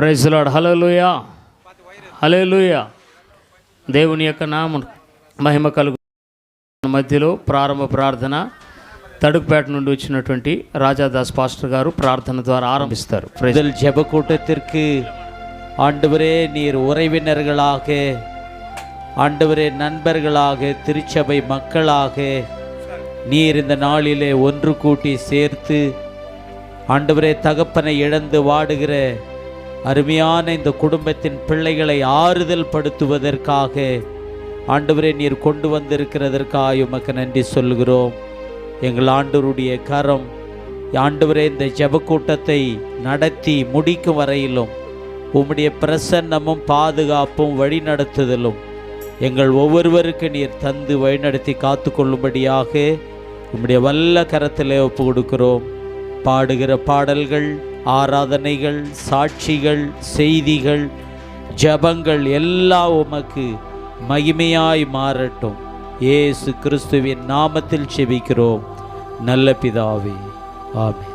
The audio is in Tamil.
Praise the Lord. Hallelujah, hallelujah. దేవుని యొక్క నామం మహిమ కలుగు. మధ్యలో ప్రారంభ ప్రార్థన தடுப்பேட்ட నుండి వచ్చినటువంటి ராஜாதாஸ் பாஸ்டர் గారు ప్రార్థన ద్వారా ஆரம்பிస్తారు. முதல் ஜெப கூட்டத்திற்கு ஆண்டவரே நீர் உறவினர்களாக, ஆண்டவரே நண்பர்களாக, திருச்சபை மக்களாக நீர் இந்த நாளிலே ஒன்று கூட்டி சேர்த்து ஆண்டவரே தகப்பனை இழந்து வாடுகிற அருமையான இந்த குடும்பத்தின் பிள்ளைகளை ஆறுதல் படுத்துவதற்காக ஆண்டவரே நீர் கொண்டு வந்திருக்கிறதற்காக உமக்கு நன்றி சொல்கிறோம். எங்கள் ஆண்டவருடைய கரம் ஆண்டவரே இந்த ஜெப கூட்டத்தை நடத்தி முடிக்கும் வரையிலும் உம்முடைய பிரசன்னமும் பாதுகாப்பும் வழிநடத்துதலும் எங்கள் ஒவ்வொருவருக்கு நீர் தந்து வழிநடத்தி காத்து கொள்ளும்படியாக உம்முடைய வல்ல கரத்திலே ஒப்பு கொடுக்கிறோம். பாடுகிற பாடல்கள், ஆராதனைகள், சாட்சிகள், செய்திகள், ஜபங்கள் எல்லாம் உமக்கு மகிமையாய் மாறட்டும். இயேசு கிறிஸ்துவின் நாமத்தில் செபிக்கிறோம் நல்ல பிதாவே, ஆமென்.